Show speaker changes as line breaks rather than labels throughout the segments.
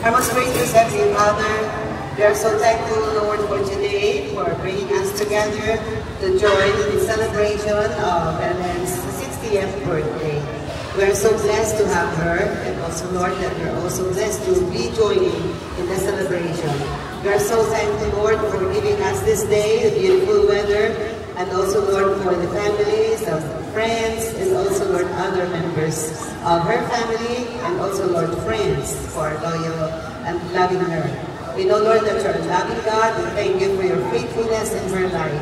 Our most gracious Heavenly Father, we are so thankful, Lord, for today, for bringing us together to join in the celebration of Ellen's 60th birthday. We are so blessed to have her, and also, Lord, that we are also blessed to be joining in the celebration. We are so thankful, Lord, for giving us this day, the beautiful weather, and also, Lord, for the families, of friends, and also, Lord, other members of her family, and also, Lord, friends for loyal and loving her. We know, Lord, that you're a loving God. We thank you for your faithfulness in her life.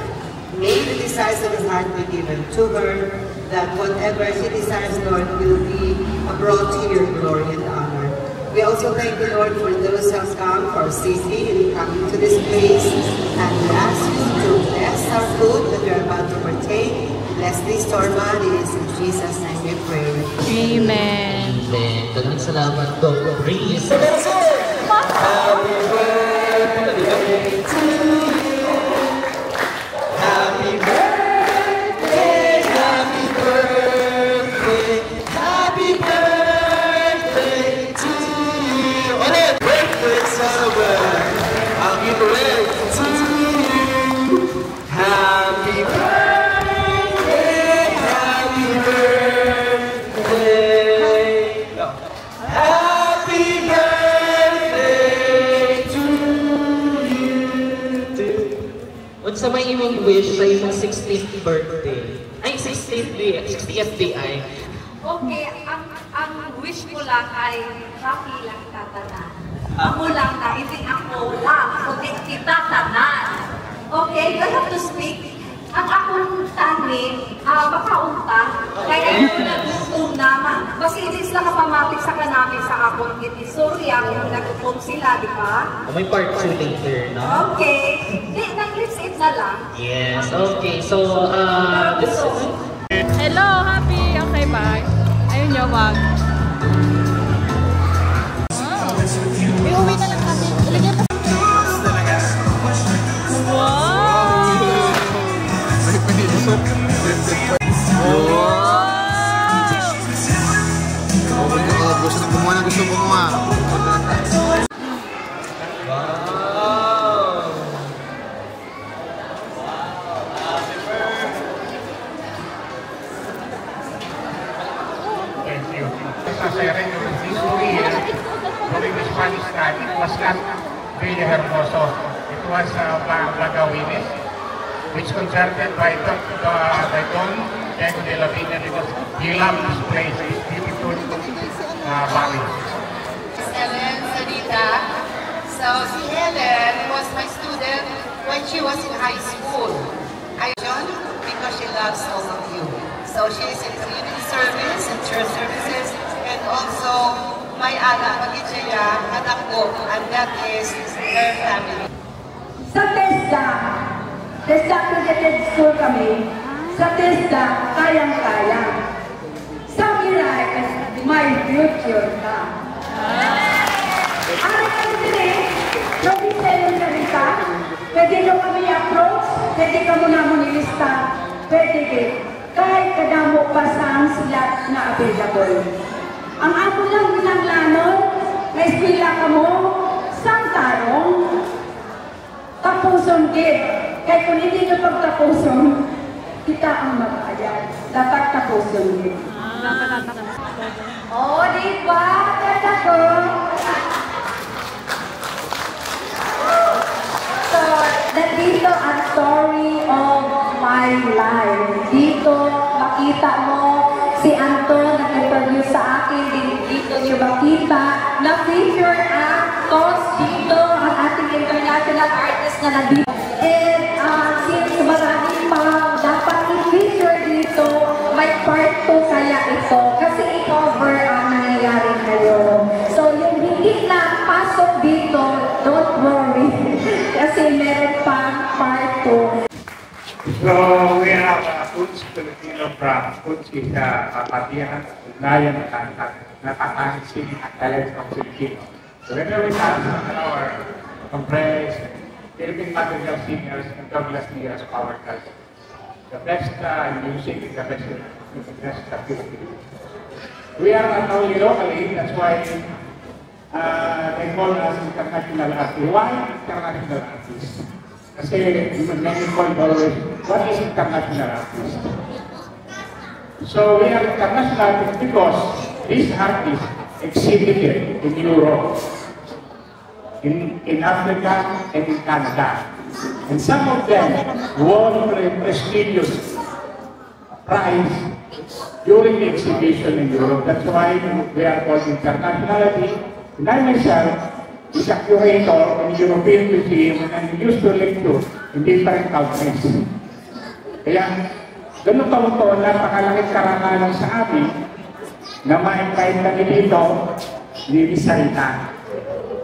May the desires of her heart be given to her, that whatever she desires, Lord, will be brought to your glory and honor. We also thank you, Lord, for those who have come for safety in coming to this place, and we ask you to bless our food that we are about to partake. Bless these to our bodies. In Jesus' name we pray.
Amen.
Amen. Dalang salamat, Dr. Reese.
Happy birthday to you. Happy birthday, happy birthday, happy birthday to you. Ulit! Birthday celebrate. Happy birthday to you. Happy birthday, happy birthday. Happy birthday to you.
Unsa may imong wish sa imong 60th birthday? Ay, 60th day ay.
Okay, ang wish ko lang ay happy lang tatanan. Ako lang na, hindi ako lang, kundi kita tanan. Okay, you have to speak. Ang akong tanin, makaunta, kaya yung nagtutom naman. Basta hindi sila kapamapit sa kanami sa akong itistorya kung nagtutom sila, di ba?
May part 2 later, no?
Okay. Di, nag-lips it na lang.
Yes, okay. So, this is...
Hello, happy. Okay, bye. Ayun nyo, wag. Iuwi na lang kami. Ilagyan mo. Wow!
Gusto mo na gusto mo nga.
Thank you. During the Spanish time, it was not really hermoso. It was Bagawines, which concerted by Don Diego de la Vina, because he loved this place, this beautiful valley.
Helen Sarita. So si Helen was my student when she was in high school. I joined because she loves all of you. So she is in community service and church services, and also my anak, Magijaya, anak ko, and that is her family.
Sa TESDA accredited school kami. Sa TESDA, kayang-kaya. Sa Mirai, my future ka. Ari kami din, province ng salita, pwede nyo kami approach, pwede ka muna mo nilista, pwede din. Kahit kadamo pa sa slot na available. Ang ako lang binanglanon, na eskwela ka mo, sang tarong, tapuson din. Kaya kung hindi nyo pagtapuson, kita ang mag-ayat. Dapat tapuson din. Oh, di ba? Kata ko. So, nandito ang story of my life. Dito, makita mo si Anton nag-interview sa akin. Dito nyo makita na feature actors dito, ang ating international artist na nandito. And since maraming mga dapat i-feature dito, may part 2 kaya ito. Kasi i-cover ang nangyayari ngayon. So yung hindi na pasok dito, don't worry. Kasi meron pang part 2.
So we have Kunz Filipino from Kunz is kapatihan, ugnayan, nakakangisi, talent ng Filipino. So whenever we have our compressed Philippine material singers and Douglas Diaz power cast. The best music is the best Philippines. We are not only locally, that's why they call us international artists. Why international artists? Kasi many call always, what is international artist? So we are international artists because these artists exhibited in Europe, in Africa, and in Canada. And some of them won a prestigious prize during the exhibition in Europe. That's why we are called internationality. And I myself is a curator in the European Museum and used to lecture in different countries. Kaya, ganun pa napakalaking karangalan sa amin na ma-invite kami dito ni Rizalita.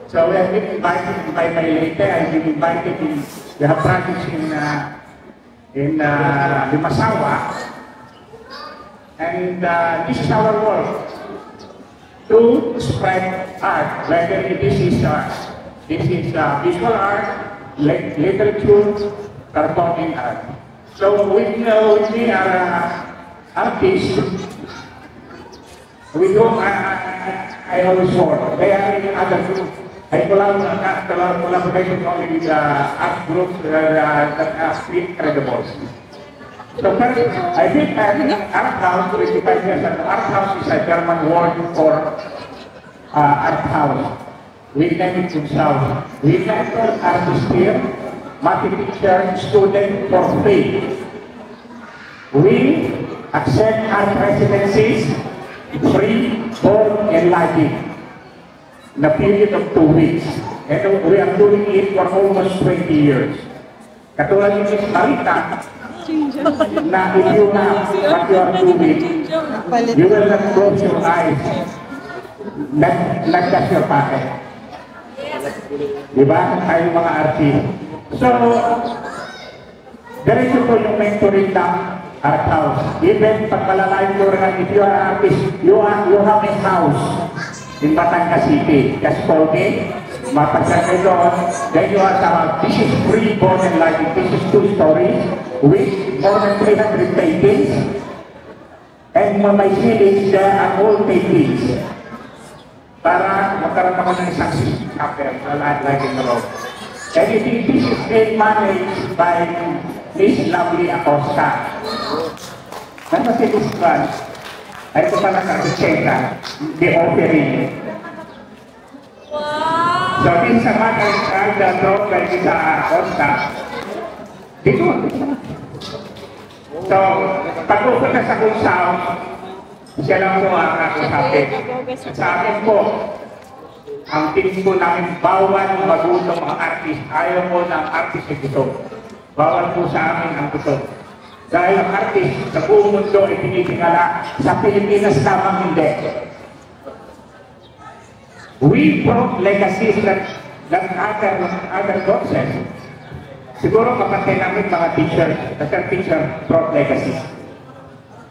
So we have been invited by my later. I've been invited in the practice in Limasawa. And this is our work to spread art, whether this is visual art, literature, performing art. So with me are artists with whom I always work. They are in other groups. I collaborate only with art groups that are Incredibles. So first, I did an art house 25 years ago. Art house is a German word for art house. We name it Kunsthaus. We mentor artists here, math teacher, student for free. We accept art residencies, free, board, and lodging in a period of 2 weeks. And we are doing it for almost 20 years. Katulad ni Ms. Marita, na if you have what you are doing, you will not close your eyes. Nagdas your pocket. Diba? Tayong mga artist. So, diretso po yung mentoring ng art house. Even pag malalayo ko rin, if you are an artist, you have a house in Batangas City. Just call me. Mapagsabi doon. Then you have this is free board and lodging. This is 2 stories with more than 300 paintings. And my ceilings, there are all paintings. Para magkaroon ako ng isang system after like in the road. And this is being managed by Miss Lovely Acosta. Ano si this one? Ay, ito pala sa Argentina, the offering. So, this sa mga the drop like sa Acosta. Dito. So, pag-upunta sa Kunsthaus, siya lang po ang nakasapit. Sa akin po, ang tingin po namin, bawal magutom ang artist. Ayaw po ng artist na gutom. Bawal po sa amin ang gutom. Dahil ang artist sa buong mundo ay tinitingala, sa Pilipinas lamang hindi. We brought legacies that other boxes. Siguro kapatid namin mga teachers, kasi teacher brought legacies.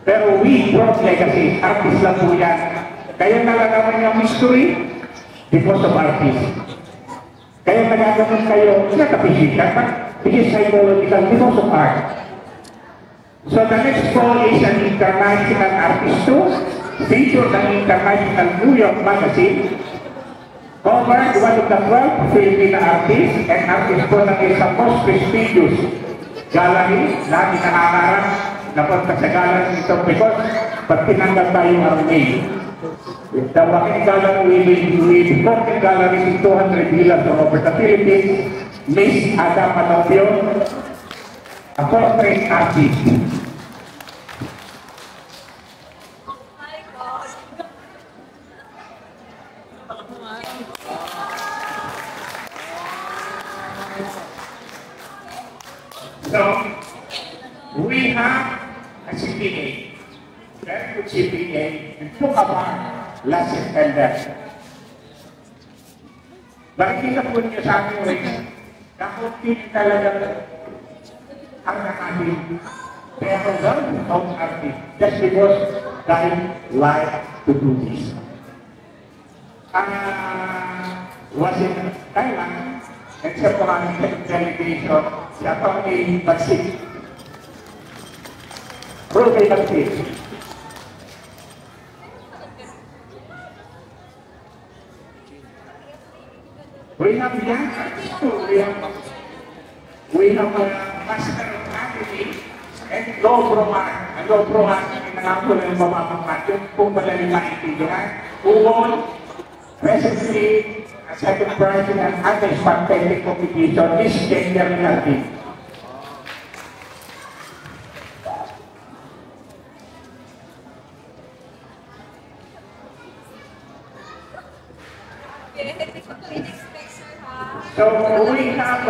Pero we brought legacies, artists lang po yan. Kaya nalalaman yung mystery because of artists. Kaya nagaganon kayo, nakapisikan, but it is psychological because of art. So the next call is an international artist too, featured an international New York magazine, covered one of the 12 Filipino artists and artists po ng isang most prestigious gallery na inaharap na punta sa gallery ito because pag tinanggal tayo ang name. The Joaquin Gallery with 14 galleries in 200 villas all over the Philippines, Miss Ada Manopio, a portrait artist. So, we have a CPA, very good CPA, and took apart last September. Bakit po niyo sa akin rin, nakunti talaga ang nakahin. Pero gano'n ang artist, just because they like to do this. Was in Thailand, and siya po ang delegation, siya po ang Bagsik. Rubay Bagsik. We have young artists too. We have a master of acting and low broman. Ang low broman, pinangako ng mamamamat yung kung malalim maintindihan. Who won recently a second prize in an anti-spontaneous competition is gender reality. So we have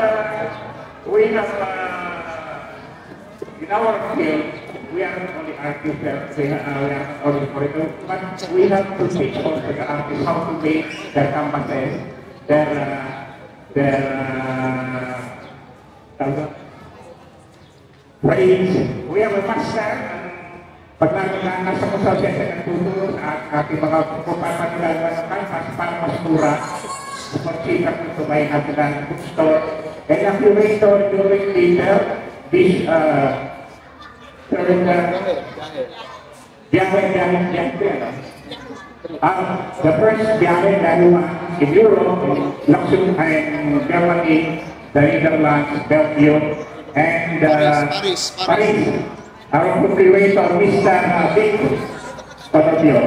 in our field, we are not only artists, we are only political, but we have to teach also the artists how to make their canvases, their frames. We have a master. Pag nasa konsulta sa nagtuturo sa ating mga pagpapanilaga ng canvas para mas mura, pag-check up ito by natin bookstore. And a curator during later, this the first biyahe dahil in Europe, Luxembourg, and Germany, the Netherlands, Belgium, and Paris. Our curator, Mr. Vic Patapio.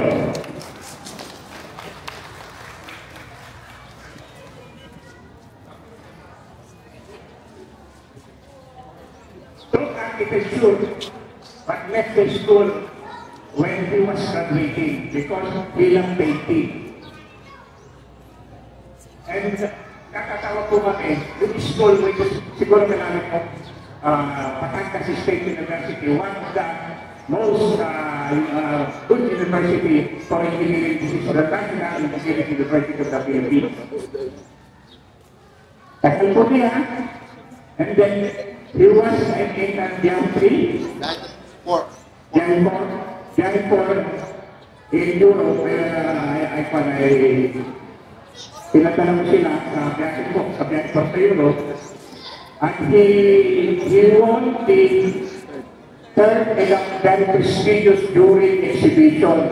Took architecture, but left the school when he was graduating because bilang painting. And nakatawa po kami, yung school, siguro namin po, Batangas State University, one of the most good university for engineering. This is the National Engineering University of the Philippines. Tagal po niya, and then he was in Janipor in Europe, tinatanong sila sa Janipor sa Europe. And he won the third and very prestigious during exhibition.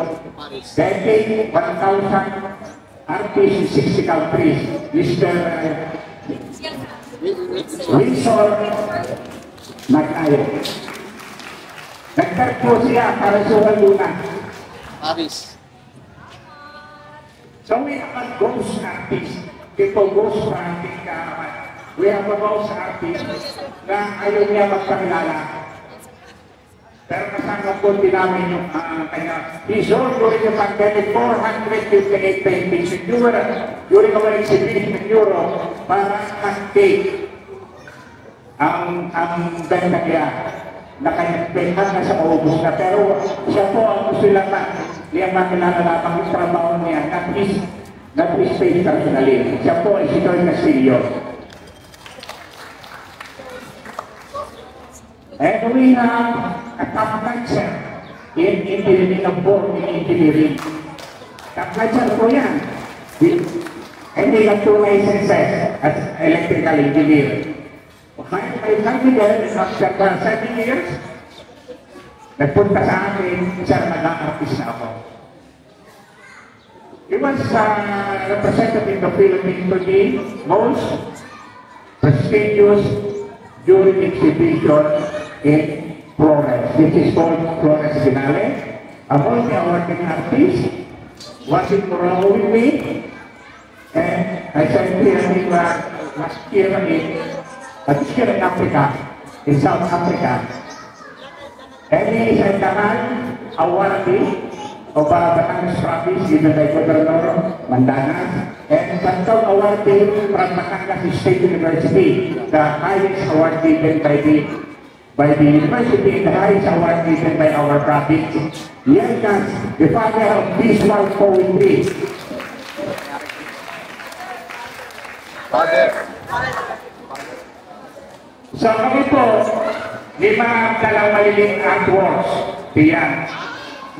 Taking 1,000 artists in 60 countries. Mr. Winsor McIver. Nag-start po siya para sa Luna. Paris. So we have a ghost artist. People ghost artist we have a ghost artist na ayaw niya magpakilala. Pero kasama po din namin yung kanya. He sold during the pandemic 458 paintings in Europe during our exhibition in Europe para mag-take ang benta niya na kanyang benta na sa ubos na. Pero siya po ang gusto lang niya makilala lamang yung trabaho niya not his face personally. Siya po ay si Toy Castillo. And we have a top lecture in engineering, a board in engineering. Top lecture po yan. And they have 2 licenses as electrical engineer. My confidence, after 7 years, nagpunta sa akin, siya nag-a-artist na ako. He was represented in the Philippines to the most prestigious during exhibition in Florence. This is called Florence Biennale. A multi-awarding artist was in Morocco with me, and I said here last year in Africa, in South Africa. And he is a Taman awardee of Batangas province given by Governor Mandanas, and Bantog awardee from Batangas State University, the highest award given by the university, the highest award given by our province. Yankas, the father of visual poetry. So kami po, 5 dalang maliling artworks, tiyan,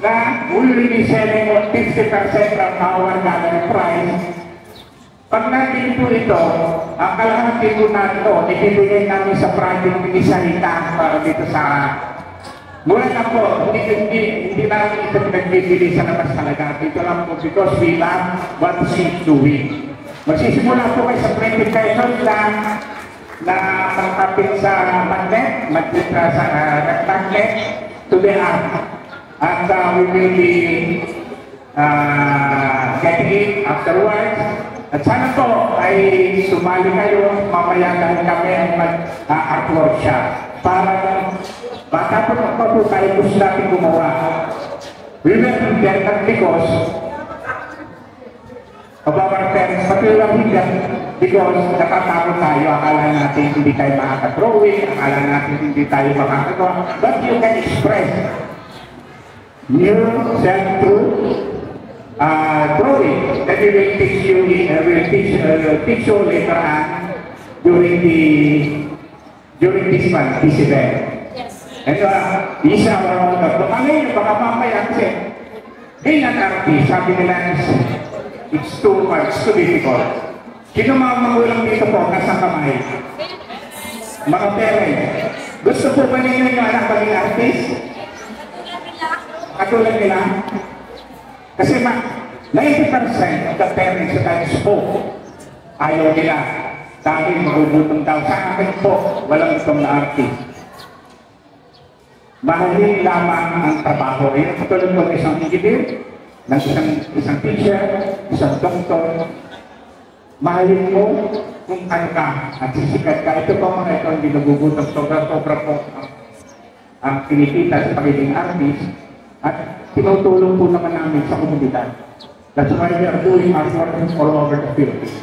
na will be selling on 50% of our gallery price. Pag natin po ito, ang kalahati po natin ito, ibibigay namin sa project ni Sarita para dito sa... Mula na po, hindi namin ito nagbibili sa labas talaga. Dito lang po because we love what she's doing. Magsisimula po kayo sa 20 pesos na makapit sa magnet to the app. At we will be getting it afterwards. At sana po ay sumali kayo, mamaya dahil kami ang mag-upload siya. Para baka po tayo gusto natin gumawa. We will get that because of our parents, but we will get because natatakot tayo, akala natin hindi tayo makaka-drawing, akala natin hindi tayo makakagawa, but you can express yourself through drawing that we will teach you later on during this month, this event.
Yes.
And isa ang ngayon, baka mamaya kasi bilang artist, sabi nila it's too difficult. Sino mga magulang dito po, nasa kamay? Mga parents. Gusto po ba ninyo yung anak maging artist? Katulad nila? Kasi 90% of the parents that I spoke, ayaw nila. Dahil magugutong daw. Sa akin po, walang itong na artist. Mahalin lamang ang trabaho. Yung katulad po ng isang engineer, ng isang teacher, isang doktor. Mahalin mo kung ano ka at sisikat ka. Ito po mga ito ang binagugutong sobra po ang kinikita sa pagiging artist. At tinutulong po naman namin sa komunidad. That's why we are doing our work all over the Philippines.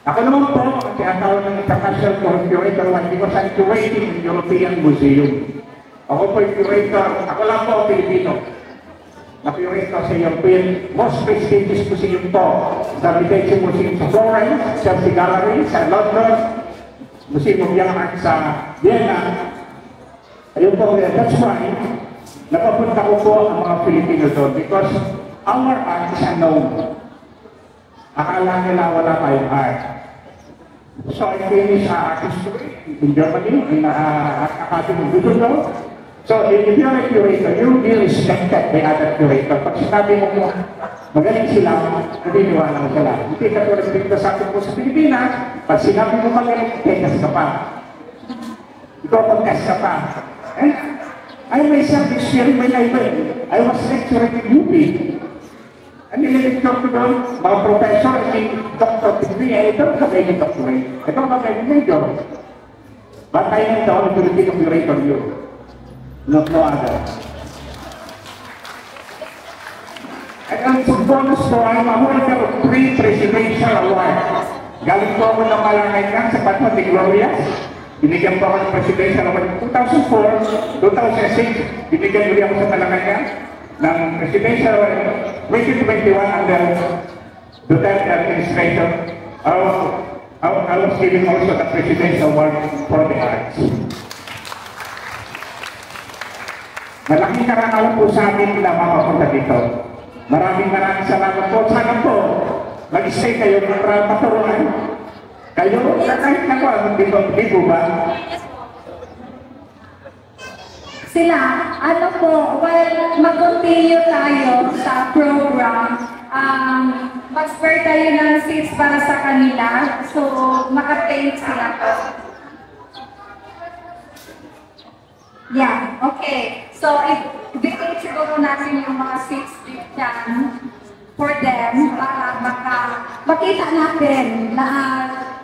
Ako naman po, ang tinatawag ng International Curator because I'm curating in European Museum. Ako po yung curator, ako lang po ang Pilipino. Na-curator sa European, most prestigious museum po. Sa Medici Museum sa Florence, Chelsea Gallery, sa London, Museum of Young Art sa Vienna. Ayun po, that's why napapunta ko po ang mga Filipino doon because our art is unknown. Akala nila wala tayong art. So I finished art history in Germany, in Academy of Düsseldorf. So if you're a curator, you'll be respected by other curator. Pag sinabi mo magaling sila, naniniwala mo sila. Hindi ka tulad dito sa atin po sa Pilipinas, pag sinabi mo magaling, tekas ka pa. Ikaw pagkas ka pa. And I myself experienced when I was lecturing in UP. And nililecture ko doon, mga professor, doctor degree, ito magiging doctorate. Ito magiging major. But I am the only Filipino curator you. No other. And ang bonus po ay mahulog of 3 presidential awards. Galing po ako ng Malangayan sa Panahon ni Gloria. Binigyan po ako ng presidential award 2004, 2006. Binigyan ulit ako sa Malangayan ng presidential award 2021 under Duterte administration. I was given also the presidential award for the arts. Malaking karangalan po sa amin na makapunta dito. Maraming salamat po. Sana po, mag-stay kayo para maturuan. Kayo, kahit na po, hindi po ba?
Sila, ano po, well, mag-continue tayo sa program. Mag-spare tayo ng seats para sa kanila. So, maka-paint sila po. Yeah, okay. So, i-paint siguro natin yung mga seats dyan for them para makita natin na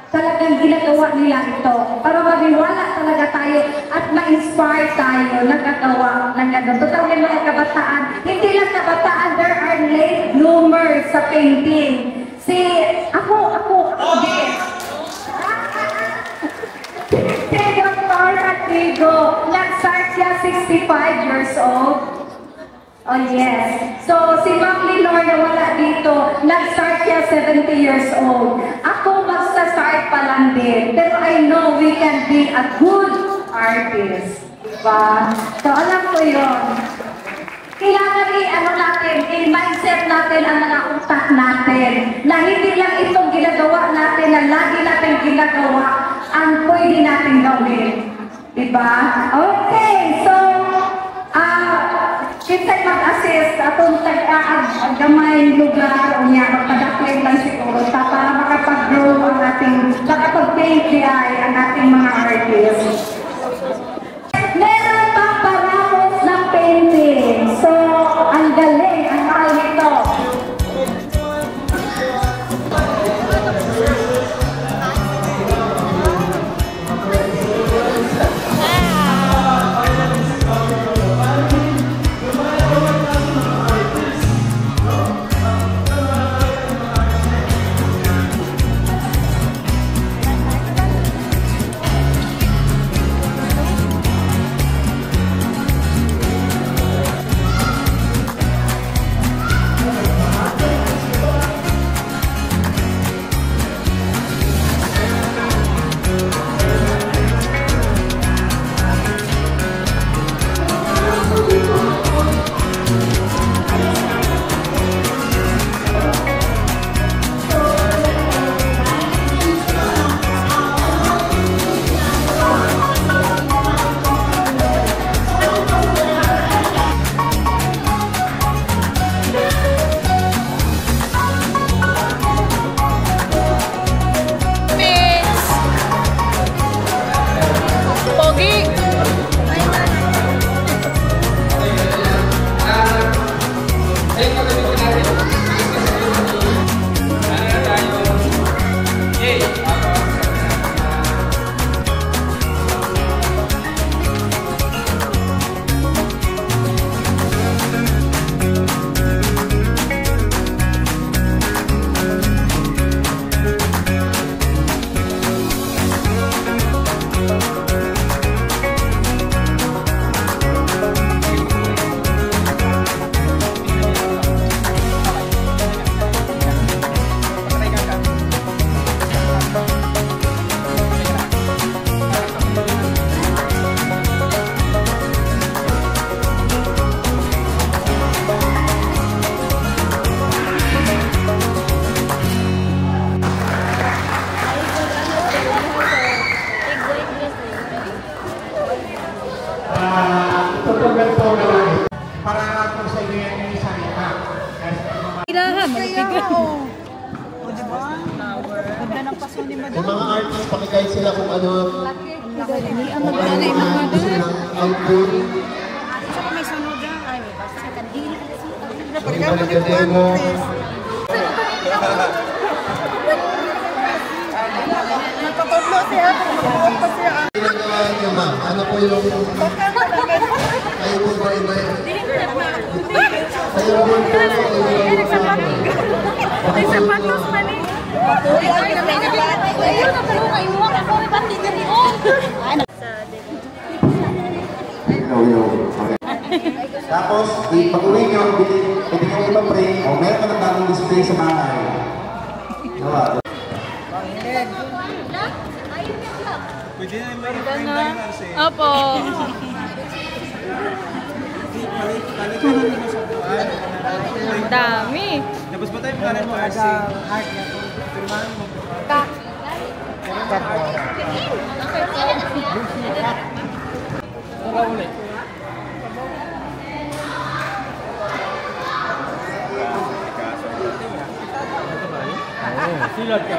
talagang ginagawa nila ito. Para maniwala talaga tayo at ma-inspire tayo na gagawa ng ganun. Totally mga kabataan. Hindi lang kabataan, there are late bloomers sa painting. Ako, yes. Si Dr. Rodrigo, nag-start siya 65 years old. Oh yes. So, si Ma'am Lenore na wala dito, nag-start siya 70 years old. Ako magsa-start pa lang din. Pero I know we can be a good artist. Diba? So, alam ko yun. Kailangan i-mindset natin ang mga utak natin na hindi lang itong ginagawa natin na lagi natin ginagawa ang pwede natin gawin. Diba? Okay, so, Kinsay mag-assist Yes, atong tag-aag gamay lugar o niya, magpadakling lang siguro para makapag-grow ang ating, makapag-paint ang ating mga artists. Meron pa paramos ng painting. So, ang galing, ang mahal nito.
Yung mga artists, pakiguide sila kung ano gusto nilang output. Yung mga nagdademo.
Nagpapablo siya.
Ginagawa niyo ma, ano po yung kayo po ba iba yun? Kayo po
Ay, sapatos pa ni.
Tapos, pag-uwi nyo, pwede nyo ipapray o meron ka ng bagong display sa bahay. Nawa.
Pwede na yung may frame tayo na kasi.
Opo. Ang dami.
Tapos ba tayo pangalan mo, RC? Firmahan mo. Silag ka.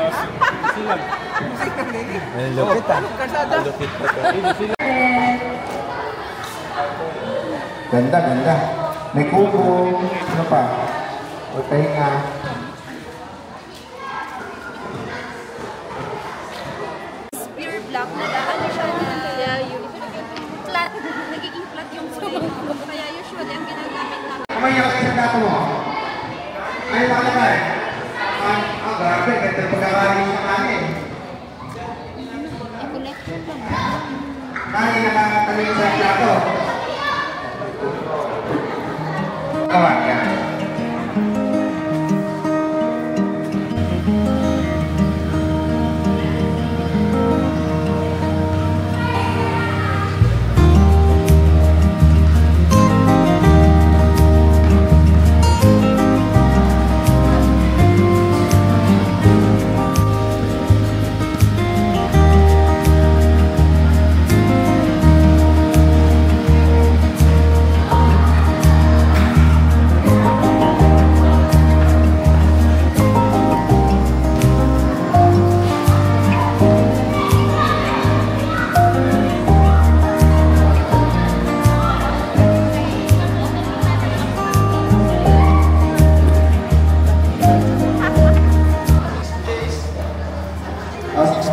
Silag. Lupit ah. Lupit pa to.
Ganda, ganda. May kubo. Ano pa? O tahinga.
Pure black na ano siya na yung flat, nagiging flat yung frame. Kaya usually ang ginagamit namin.
Kumaya ka sa dato mo. Ay, nakalagay. Grabe, ganda pagkakaroon sa kanin. Kanin nakakataling sa dato. Kawan ka.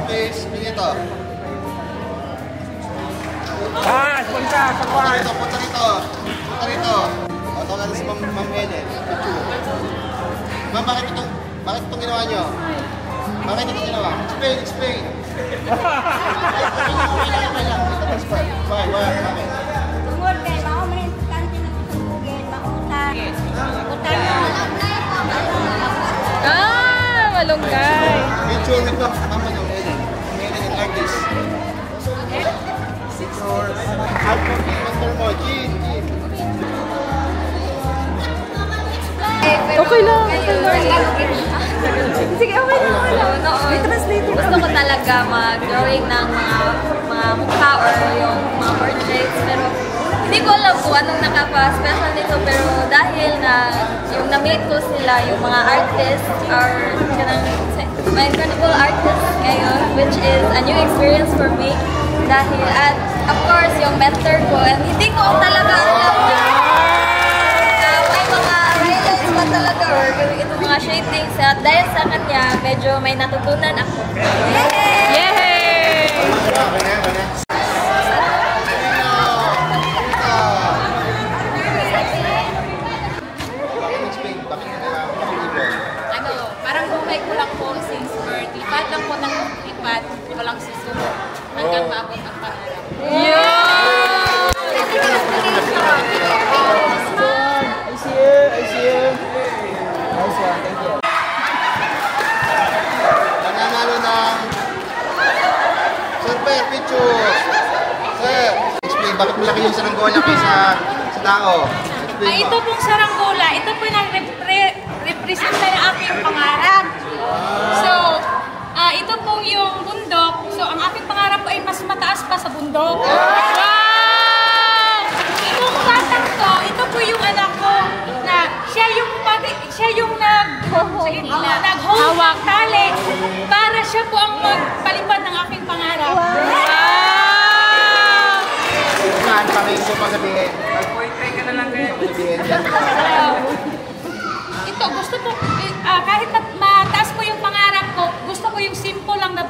please. Ito.
Punta sa kwan.
Punta rito. O, tawagan si Ma'am Helen. Ma'am, bakit itong ginawa nyo? Bakit ito ginawa? Explain. Bakit?
Tungod kay mao man importante na tusugin, mautang. Utang mo.
Malunggay.
Picture with Ma'am Helen. Helen artist. Picture. Mentor mo, Jean.
Okay lang.
Sige, okay lang. May translator. Gusto ko talaga mag-drawing ng mga mukha or yung mga portraits. Pero hindi ko alam kung anong nakapa-special nito. Pero dahil na yung na-meet ko sila, yung mga artists or my incredible artists ngayon, which is a new experience for me. Dahil at of course, yung mentor ko, and hindi ko talaga alam na may mga highlights pa talaga or itong mga shadings. At dahil sa kanya, medyo may natutunan ako.
Yay!
Parang buhay ko lang po since birth. Lipat lang po ng lipat, walang susunod. Hanggang maabot ang pangarap.
I see you. Nice one, thank you.
Nananalo ng Sir, picture. Sir, explain, bakit malaki yung saranggola kaysa sa tao?
Ito pong saranggola, ito po yung represent na aking pangarap. So, ito pong yung bundok. So, ang aking pangarap po ay mas mataas pa sa bundok. Itong batang to, ito po yung anak ko na siya yung nag-hold ng tali para siya po ang magpalipad ng aking pangarap.
Pangin ko pa sabihin.
Mag-point ka na lang kayo.
Ito, gusto ko, kahit mataas po yung pangarap ko, gusto ko yung simple lang na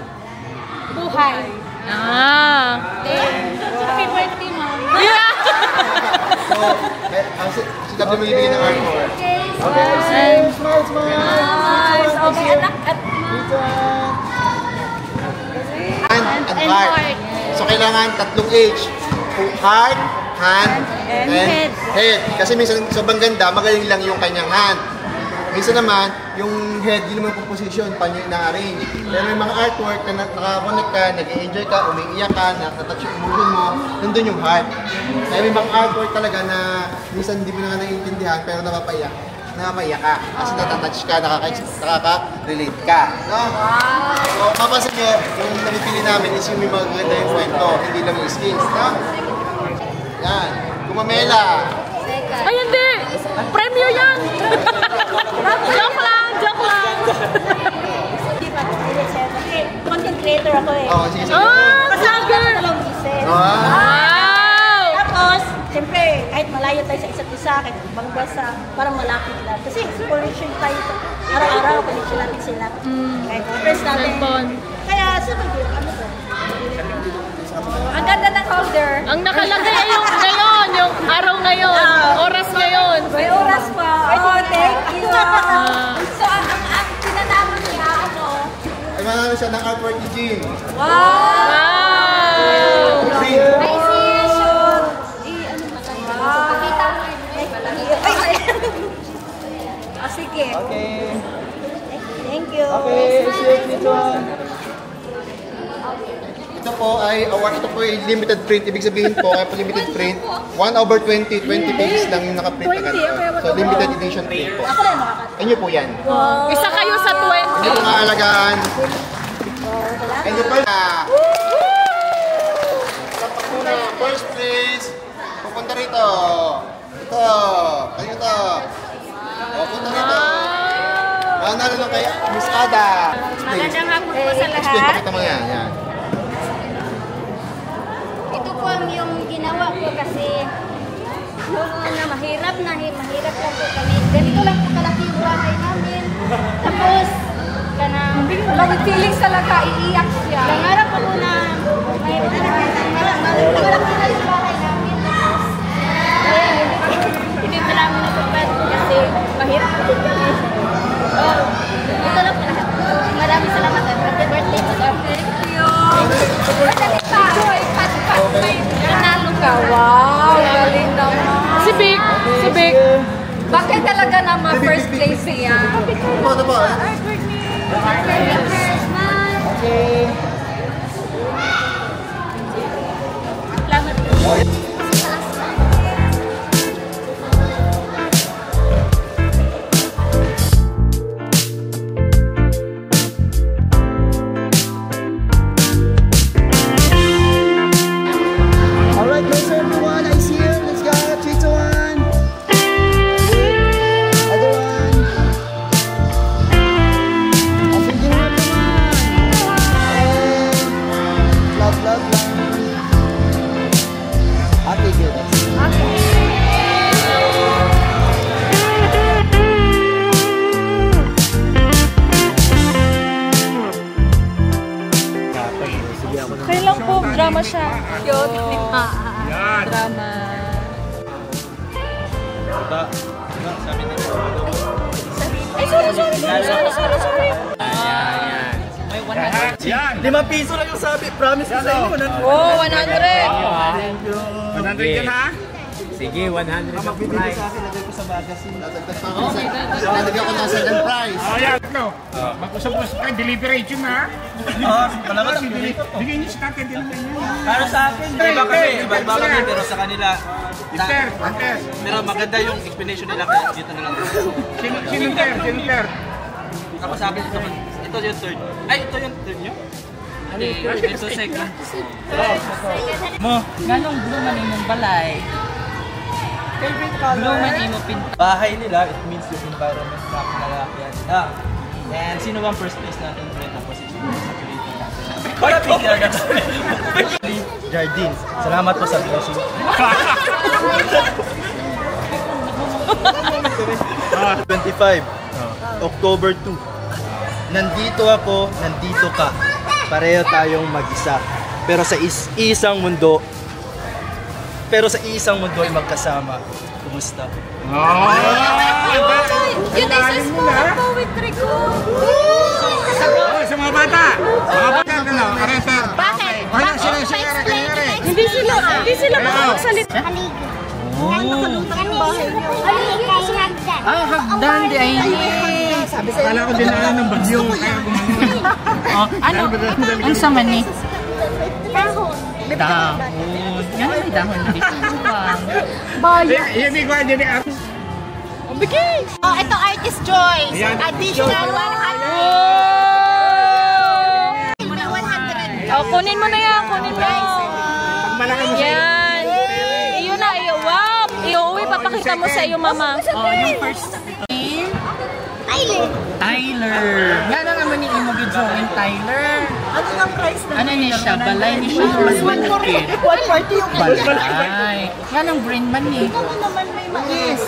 buhay. Happy birthday, Mom.
So, si W mo ibigay ng artwork.
Okay, smile.
Okay, anak.
Hand and heart. So, kailangan tatlong H. Heart, hand, and head. Kasi minsan sobrang ganda, magaling lang yung kanyang hand. Minsan naman, yung head, yun naman yung position, paano yung na-arrange. Pero may mga artwork na nakakonect ka, nag-enjoy ka, umiiyak ka, nakatouch yung emotion mo, nandun yung heart. Kaya may mga artwork talaga na minsan hindi mo na naiintindihan, pero napapaiyak ka. Kasi natatouch ka, nakaka-relate ka. No? So, mapansin nyo, yung napipili namin is yung may magaganda yung kwento, hindi lang yung skills. No? Yan. Gumamela.
Ay, hindi! Premyo yan! Joke lang!
Content creator ako eh.
Oo, sige.
Vlogger!
Wow! Tapos, siyempre, kahit malayo tayo sa isa't isa, kahit ibang bansa, parang malapit lang. Kasi connection tayo sa araw-araw, connection natin sila. Kahit friends natin. Kaya, sabi ko, ano ba?
Ang ganda ng holder.
Ang nakalagay ay yung ngayon, yung araw ngayon, oras ngayon.
May oras pa.
Oh, thank you.
So, ang pinanalo niya,
Ay, manalo siya ng artwork ni Jean.
Wow!
Appreciation.
Pakita mo
Sige.
Okay.
Thank you.
Okay, see you dito.
Ito po ay limited print. Ibig sabihin po, kaya po limited print, 1/20, 20 pages lang yung naka-print na ganito. So, limited edition print po.
Ako lang makakata.
Inyo po yan.
Isa kayo sa 20.
Inyo po aalagaan. Inyo pa na. Tapak muna. First please. Pupunta rito. Ito. Kayo ito. Pupunta rito. Manalo lang kayo. Miss Ada.
Magandang hapon po sa lahat.
Explain, pakita mo yan. Yan.
Ito po ang yung ginawa ko kasi noong na mahirap lang po kami. Ganito lang po kalaki yung bahay namin. Tapos, ka na. Wala, with feelings talaga, iiyak siya.
Nangarap ako na mayroon na wala ko na yung bahay namin. Hindi pa namin natupad kasi mahirap. Ito lang pala. Maraming salamat at happy birthday to God.
Thank you. Madali pa. Joy, pat-pat. Nanalo ka. Wow, galing naman.
Si Vic. Si Vic.
Bakit talaga naman first place siya?
Ano ba?
Okay. Salamat.
Alright, close everyone. I see you. Let's go. 3, 2, 1. Other one. I'm thinking everyone. Love, love, love. Okay, good.
Okay lang po, drama siya.
Cute.
Drama.
Ay, sorry.
May 100. Yan! 5 piso lang yung sabi. Promise ko sa inyo.
Oh, 100.
100 yan ha?
Sige, 100 ang price. Sa akin, lagay ko sa magasin.
Lagyan ko ng second prize.
Oh, yan. Mag-usap-usap kayo, deliberation ha?
Wala ka lang.
Bigyan niyo sa tatay din naman yan.
Para sa akin, iba kami, pero sa kanila.
Mister.
Pero maganda yung explanation nila kaya dito na lang.
Sinunter.
Tapos sabi ito yung third. Ay, ito yung third nyo? Ito second. Mo, ganong blue man imong balay? Favorite color? Blue man imong pinta. Bahay nila, it means yung environment na kinalakyan. And sino bang first place natin ulit ang position sa creating natin? Para picture na Jardine, salamat po sa blessing.
25, October 2. Nandito ako, nandito ka. Pareho tayong mag-isa. Pero sa isang mundo ay magkasama. Kumusta?
Yun ay sa poetry ko.
Sa mga bata. Arrestar.
Bakit?
Hindi sila makakagsalita.
Ay, hagdan di ay
Sabi ko, akala ko dinaan ng bagyo. Kaya
ano? Ang sama ni?
Dahon.
Dahon. Yan may dahon na dito.
yan di ko dyan ni Art.
Oh, ito Artist Joyce. Additional 100.
Oh, kunin mo na yan, kunin mo. Yan. Iyon na, iyo. Wow! Iuwi, papakita mo sa iyo, mama.
Oh, yung first name? Tyler. Yan ang naman ni Imo Gidjoin, Tyler.
Ano yung price na?
Ano ni siya? Balay ni siya. Mas malaki.
140 yung
Balay. Yan ang green man ni.
Ikaw naman may mais.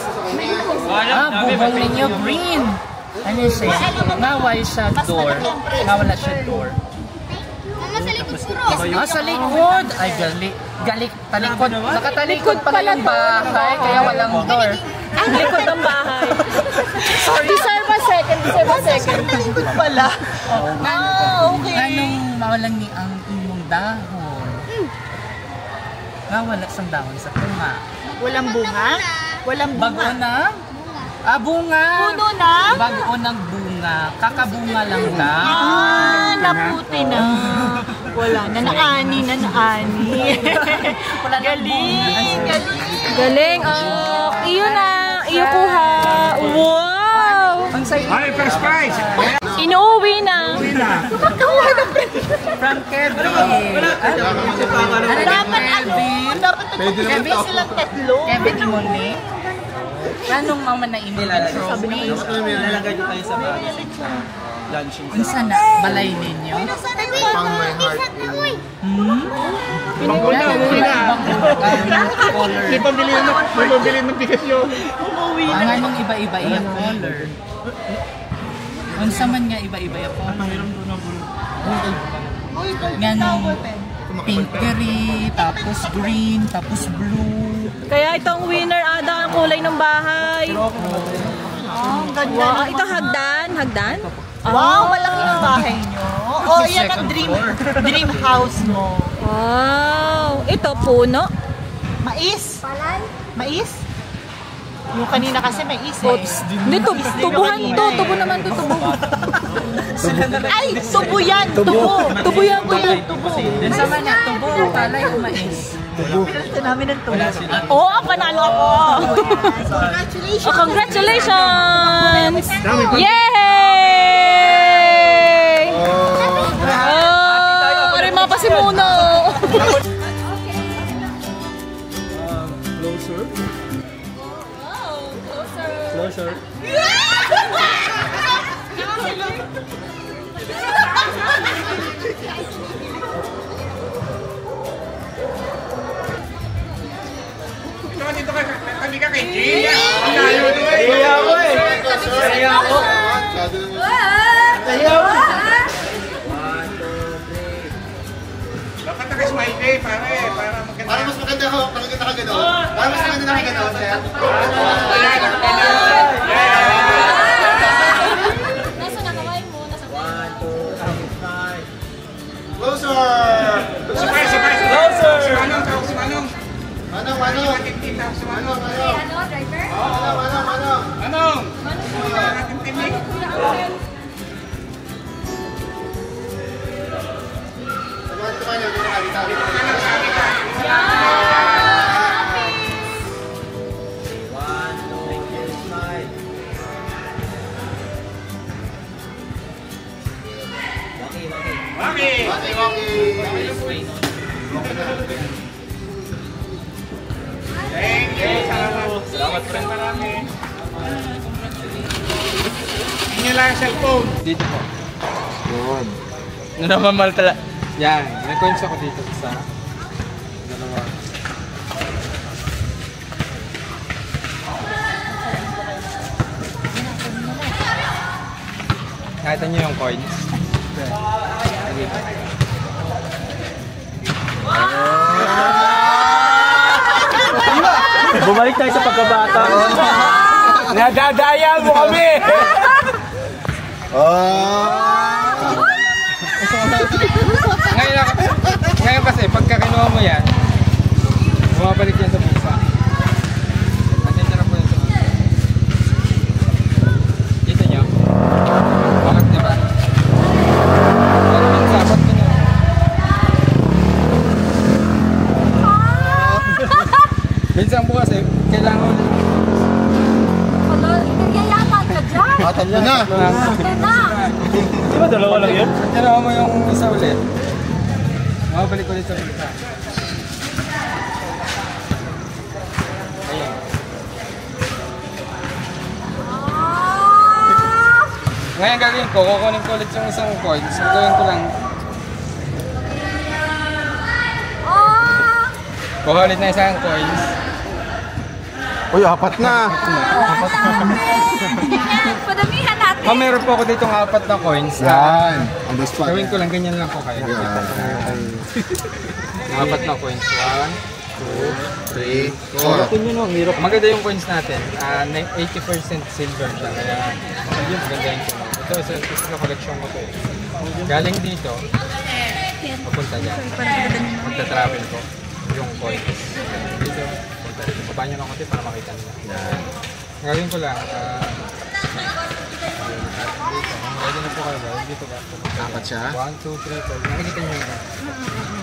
Bubong ninyo green. Ano siya? Naway siya door. Nawala siya door. Sa likod. Ay, galik. Talikod. Nakatalikod pala yung bahay. Kaya walang door.
Ang likod ng bahay. Sorry. Deserve a second.
Talikod pala.
Okay. Anong mawalan ni ang inyong dahon? Wala sang dahon sa tunga.
Walang bunga? Walang bunga.
Bago na? Bunga.
Puno na?
Bago ng bunga. Kakabunga lang na.
Naputi na. Wala na, naani.
Galing. Oh, iyo na. Iyo kuha. Wow!
Ay, first prize!
Inuwi na.
From Kevin.
Dapat silang tatlo.
Kevin Imone. Anong mama na inilalagay? Nilalagay ko tayo sa lunch. Unsa na? Balay ninyo?
Found my heart in...
Hindi pambili ng bigas yun.
Ang anong iba-iba iyang color? Unsa man nga iba-iba ako. Nga nung pink gari, tapos green, tapos blue.
Kaya itong winner ada ang kulay ng bahay. Oh, ganda. Wow, ito hagdan, hagdan? Wow, malaki ng bahay nyo. Oh, yan ang dream house mo. Wow, ito puno. Mais. Palay. Mais. Yung kanina kasi may is eh.
Hindi, tubuhan to. Tubo naman to, tubo.
Ay, tubo yan. Tubo.
Tubo yan, tubo.
Sama na, tubo, palay o mais.
Tubo. Pinalitan namin ng tubo. Oo, panalo ako.
Congratulations. Congratulations. Yay! Rima pa si Muno.
Closer.
Dito kami ka kay Gia. Layo naman.
Iya ako eh. Iya ako. Iya ako.
Dapat na kay Smiley, pare. Para maganda.
Para mas maganda ako. Palagay na kagano. Para mas maganda na kagano, sir.
Nasa nakaway mo, nasa
Closer!
Closer! Si Manong, si Manong.
Manong!
Si Manong.
ano, driver?
Manong! Thank you. Salamat friend, marami. Hindi lang cellphone.
Dito po. Yun. Namamal tala. Yan. May coins ako dito sa dalawa. Nakita niyo yung coins? Bumalik tayo sa pagkabata. Nadadaya mo kami! Ngayon kasi, pagka kinuha mo yan, bumabalik yan sa bulsa. Atensya na po yan sa bulsa. Dito nyo? Bakit diba? Pero minsan, ba't ko nyo? Minsan po kasi, kailangan ulit.
Nagyayaman ka dyan.
Tatlo na.
Di ba dalawa lang yun? Kinuha mo yung isa ulit. Mabalik ulit sa bulsa. Ayan. Ngayon gagawin ko, kukunin ko ulit yung isang coins. Gagawin ko lang. Kuha ulit na isang coins.
Uy, apat na.
Padamihan natin.
Meron po ako ditong 4 na coins.
Yan. On the spot.
Gawin ko lang, ganyan lang po kayo. 4 na coins. 1, 2, 3, 4. Maganda yung coins natin. 80% silver siya. Kaya yun, maganda yung sunog. Ito, isa na collection ko to. Galing dito, papunta dyan. Magta-travel ko yung coins. Dito, punta dito. Baba nyo lang konti para makita nila. Gawin ko lang. Ready na po kayo ba? Dito ba?
Apat siya?
1, 2, 3, 4. Nakikita nyo yun.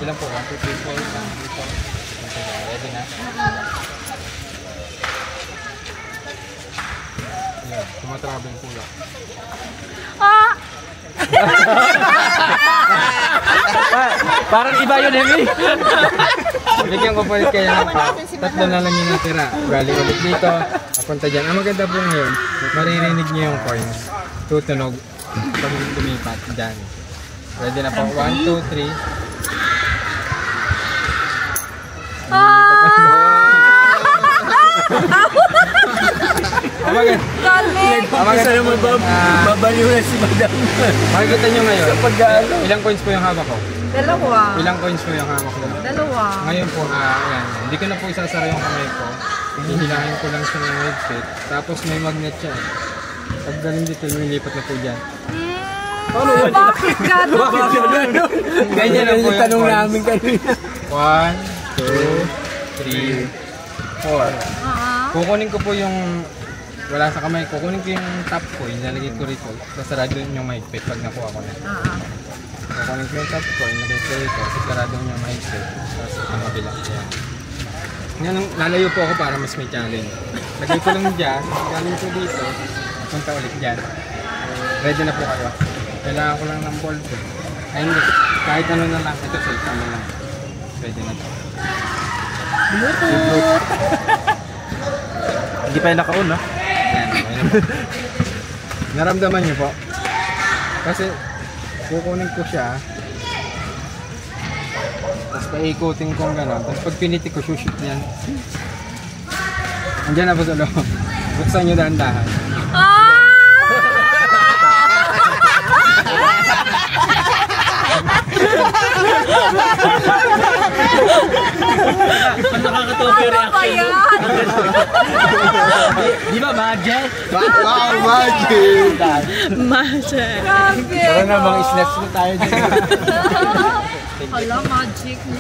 Ilan po? 1, 2, 3, 4. Dito. Ready na? Yan. Tumatravel po lang. Parang iba yun, Emi. Bigyan ko po ulit kayo ng tatlo na lang yung natira. Galing ulit dito. Papunta dyan. Ang maganda po ngayon, maririnig niyo yung coins. Tutunog. Pag lumipat dyan. Ready na po. 1, 2, 3. Isa naman babaliw na si Madam. Makikita nyo ngayon, ilang coins po yung hawak ko?
Dalawa.
Ilang coins po yung hawak ko?
Dalawa.
Ngayon po, ayan, hindi ko na po isasara yung kamay ko. Hihilahin ko lang siya ng headset. Tapos may magnet siya. Pag galing dito, lumilipat na po dyan.
Bakit gano'n?
Ganyan na po yung
tanong namin kanina.
1, 2, 3, 4. Kukunin ko po yung wala sa kamay. Kukunin ko yung top coin. Nalagay ko rito. Sasarado yung mahigpit pag nakuha ko na. Kukunin ko yung top coin. Nalagay ko rito. Sasarado yung mahigpit. Tapos ang kabila. Ngayon, lalayo po ako para mas may challenge. Lagay ko lang dyan. Galing ko dito. Punta ulit dyan. Ready na po kayo. Kailangan ko lang ng ball po. Ay hindi. Kahit ano na lang. Ito safe ano lang. Pwede na ito. Bluetooth!
Hindi pa yung naka-on, no?
Ayan. Naramdaman niyo po. Kasi kukunin ko siya. Tapos paikutin ko gano'n. Tapos pag piniti ko, shoot yan. Andiyan na po sa loob. Buksan nyo dahan-dahan.
Nakakatawa yung reaction. Di ba magic?
Wow, magic!
Magic.
Grabe.
Parang namang snacks na tayo dito.
Hala, magic mo.